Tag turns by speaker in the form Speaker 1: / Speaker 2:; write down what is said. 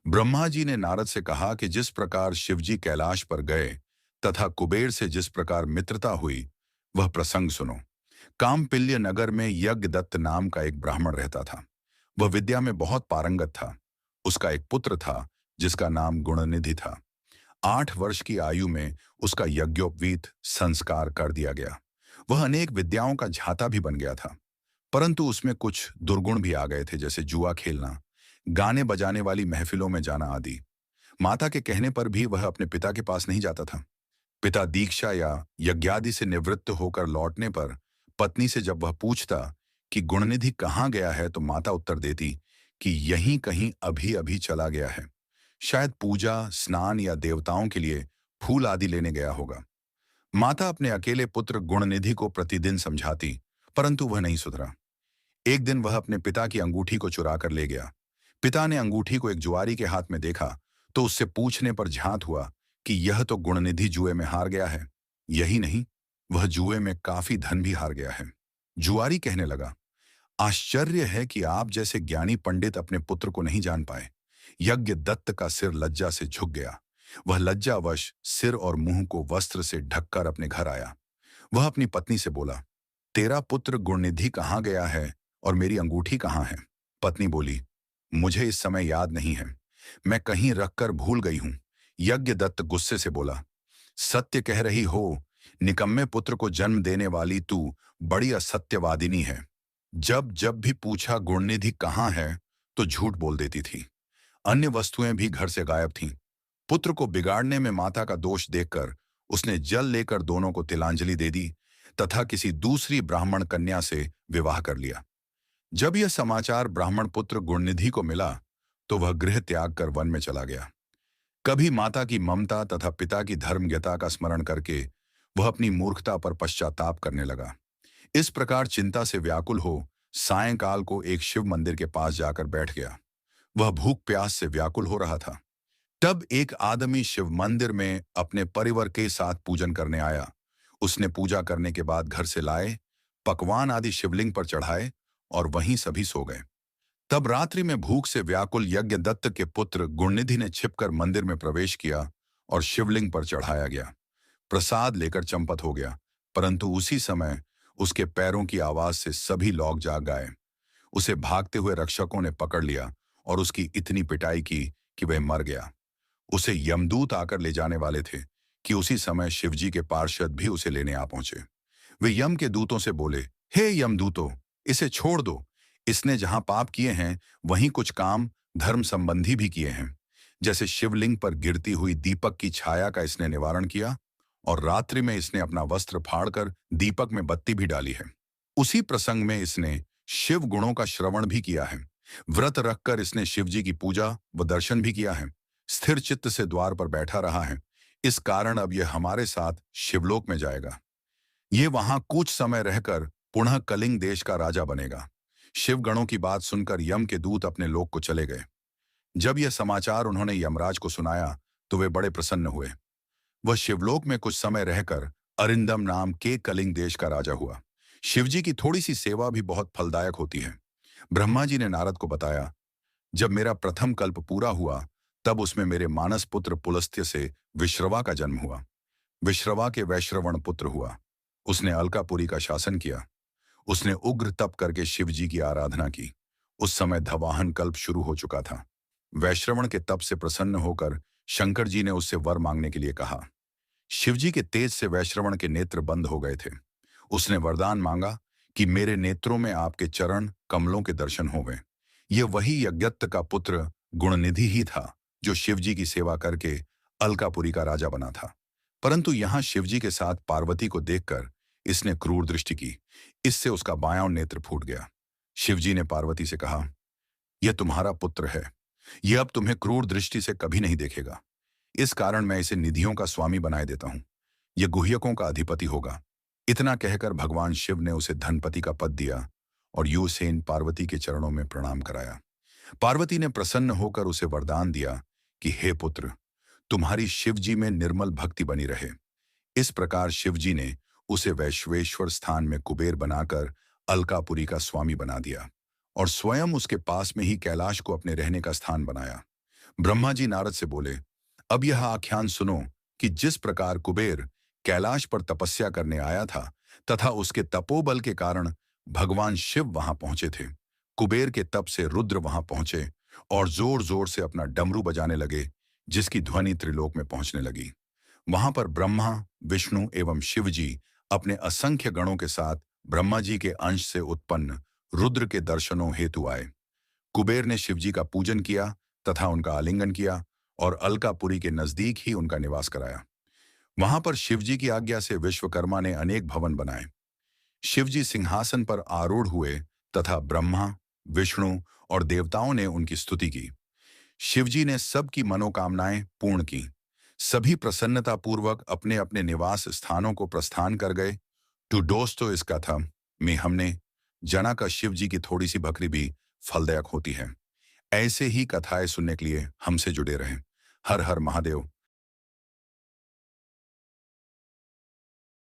Speaker 1: ब्रह्मा जी ने नारद से कहा कि जिस प्रकार शिवजी कैलाश पर गए तथा कुबेर से जिस प्रकार मित्रता हुई, वह प्रसंग सुनो। कामपिल्य नगर में यज्ञदत्त नाम का एक ब्राह्मण रहता था। वह विद्या में बहुत पारंगत था। उसका एक पुत्र था जिसका नाम गुणनिधि था। 8 वर्ष की आयु में उसका यज्ञोपवीत संस्कार कर दिया गया। वह अनेक विद्याओं का झाता भी बन गया था, परंतु उसमें कुछ दुर्गुण भी आ गए थे, जैसे जुआ खेलना, गाने बजाने वाली महफिलों में जाना आदि। माता के कहने पर भी वह अपने पिता के पास नहीं जाता था। पिता दीक्षा या यज्ञादि से निवृत्त होकर लौटने पर पत्नी से जब वह पूछता कि गुणनिधि कहाँ गया है, तो माता उत्तर देती कि यहीं कहीं अभी अभी चला गया है। शायद पूजा, स्नान या देवताओं के लिए फूल आदि लेने गया होगा। माता अपने अकेले पुत्र गुणनिधि को प्रतिदिन समझाती, परंतु वह नहीं सुधरा। एक दिन वह अपने पिता की अंगूठी को चुरा कर ले गया। पिता ने अंगूठी को एक जुआरी के हाथ में देखा तो उससे पूछने पर झांत हुआ कि यह तो गुणनिधि जुए में हार गया है। यही नहीं, वह जुए में काफी धन भी हार गया है। जुआरी कहने लगा, आश्चर्य है कि आप जैसे ज्ञानी पंडित अपने पुत्र को नहीं जान पाए। यज्ञ दत्त का सिर लज्जा से झुक गया। वह लज्जावश सिर और मुंह को वस्त्र से ढककर अपने घर आया। वह अपनी पत्नी से बोला, तेरा पुत्र गुणनिधि कहाँ गया है और मेरी अंगूठी कहाँ है? पत्नी बोली, मुझे इस समय याद नहीं है, मैं कहीं रखकर भूल गई हूं। यज्ञदत्त गुस्से से बोला, सत्य कह रही हो, निकम्मे पुत्र को जन्म देने वाली तू बड़ी असत्यवादिनी है। जब जब भी पूछा गुणनिधि कहाँ है, तो झूठ बोल देती थी। अन्य वस्तुएं भी घर से गायब थीं। पुत्र को बिगाड़ने में माता का दोष देखकर उसने जल लेकर दोनों को तिलांजलि दे दी तथा किसी दूसरी ब्राह्मण कन्या से विवाह कर लिया। जब यह समाचार ब्राह्मण पुत्र गुणनिधि को मिला, तो वह गृह त्याग कर वन में चला गया। कभी माता की ममता तथा पिता की धर्मज्ञता का स्मरण करके वह अपनी मूर्खता पर पश्चाताप करने लगा। इस प्रकार चिंता से व्याकुल हो सायंकाल को एक शिव मंदिर के पास जाकर बैठ गया। वह भूख प्यास से व्याकुल हो रहा था। तब एक आदमी शिव मंदिर में अपने परिवार के साथ पूजन करने आया। उसने पूजा करने के बाद घर से लाए पकवान आदि शिवलिंग पर चढ़ाए और वहीं सभी सो गए। तब रात्रि में भूख से व्याकुल यज्ञदत्त के पुत्र गुणनिधि ने छिपकर मंदिर में प्रवेश किया और शिवलिंग पर चढ़ाया गया प्रसाद लेकर चंपत हो गया, परंतु उसी समय उसके पैरों की आवाज से सभी लोग जाग गए। उसे भागते हुए रक्षकों ने पकड़ लिया और उसकी इतनी पिटाई की कि वह मर गया। उसे यमदूत आकर ले जाने वाले थे कि उसी समय शिवजी के पार्षद भी उसे लेने आ पहुंचे। वे यम के दूतों से बोले, हे यमदूतों, इसे छोड़ दो। इसने जहां पाप किए हैं वहीं कुछ काम धर्म संबंधी भी किए हैं। जैसे शिवलिंग पर गिरती हुई दीपक की छाया का इसने निवारण किया और रात्रि में इसने अपना वस्त्र फाड़कर दीपक में बत्ती भी डाली है। उसी प्रसंग में इसने शिव गुणों का श्रवण भी किया है। व्रत रखकर इसने शिवजी की पूजा व दर्शन भी किया है। स्थिर चित्त से द्वार पर बैठा रहा है। इस कारण अब यह हमारे साथ शिवलोक में जाएगा। ये वहां कुछ समय रहकर पुनः कलिंग देश का राजा बनेगा। शिवगणों की बात सुनकर यम के दूत अपने लोक को चले गए। जब यह समाचार उन्होंने यमराज को सुनाया तो वे बड़े प्रसन्न हुए। वह शिवलोक में कुछ समय रहकर अरिंदम नाम के कलिंग देश का राजा हुआ। शिवजी की थोड़ी सी सेवा भी बहुत फलदायक होती है। ब्रह्मा जी ने नारद को बताया, जब मेरा प्रथम कल्प पूरा हुआ तब उसमें मेरे मानस पुत्र पुलस्त्य से विश्रवा का जन्म हुआ। विश्रवा के वैश्रवण पुत्र हुआ। उसने अलकापुरी का शासन किया। उसने उग्र तप करके शिवजी की आराधना की। उस समय धवाहन कल्प शुरू हो चुका था। वैश्रवण के तप से प्रसन्न होकर शंकर जी ने उससे वर मांगने के लिए कहा। शिवजी के तेज से वैश्रवण के नेत्र बंद हो गए थे। उसने वरदान मांगा कि मेरे नेत्रों में आपके चरण कमलों के दर्शन होवें। यह वही यज्ञत्त का पुत्र गुणनिधि ही था जो शिवजी की सेवा करके अलकापुरी का राजा बना था। परंतु यहां शिवजी के साथ पार्वती को देखकर इसने क्रूर दृष्टि की। इससे उसका बायां नेत्र फूट गया। शिवजी ने पार्वती से कहा, यह तुम्हारा पुत्र है। यह अब तुम्हें क्रूर दृष्टि से कभी नहीं देखेगा। इस कारण मैं इसे निधियों का स्वामी बनाए देता हूं। यह गुह्यकों का अधिपति होगा। इतना कहकर भगवान शिव ने उसे धनपति का पद दिया और यूसेन पार्वती के चरणों में प्रणाम कराया। पार्वती ने प्रसन्न होकर उसे वरदान दिया कि हे पुत्र, तुम्हारी शिवजी में निर्मल भक्ति बनी रहे। इस प्रकार शिवजी ने उसे वैश्वेश्वर स्थान में कुबेर बनाकर अलकापुरी का स्वामी बना दिया और स्वयं उसके पास में ही कैलाश को अपने रहने का स्थान बनाया। ब्रह्मा जी नारद से बोले, अब यह आख्यान सुनो कि जिस प्रकार कुबेर कैलाश पर तपस्या करने आया था तथा उसके तपोबल के कारण भगवान शिव वहां पहुंचे थे। कुबेर के तप से रुद्र वहां पहुंचे और जोर जोर से अपना डमरू बजाने लगे, जिसकी ध्वनि त्रिलोक में पहुंचने लगी। वहां पर ब्रह्मा, विष्णु एवं शिव जी अपने असंख्य गणों के साथ ब्रह्मा जी के अंश से उत्पन्न रुद्र के दर्शनों हेतु आए। कुबेर ने शिवजी का पूजन किया तथा उनका आलिंगन किया और अलकापुरी के नजदीक ही उनका निवास कराया। वहां पर शिवजी की आज्ञा से विश्वकर्मा ने अनेक भवन बनाए। शिवजी सिंहासन पर आरूढ़ हुए तथा ब्रह्मा, विष्णु और देवताओं ने उनकी स्तुति की। शिवजी ने सबकी मनोकामनाएं पूर्ण की। सभी प्रसन्नतापूर्वक अपने अपने निवास स्थानों को प्रस्थान कर गए। टू दोस्तों, इस कथा में हमने जाना का शिवजी की थोड़ी सी बकरी भी फलदायक होती है। ऐसे ही कथाएं सुनने के लिए हमसे जुड़े रहें। हर हर महादेव।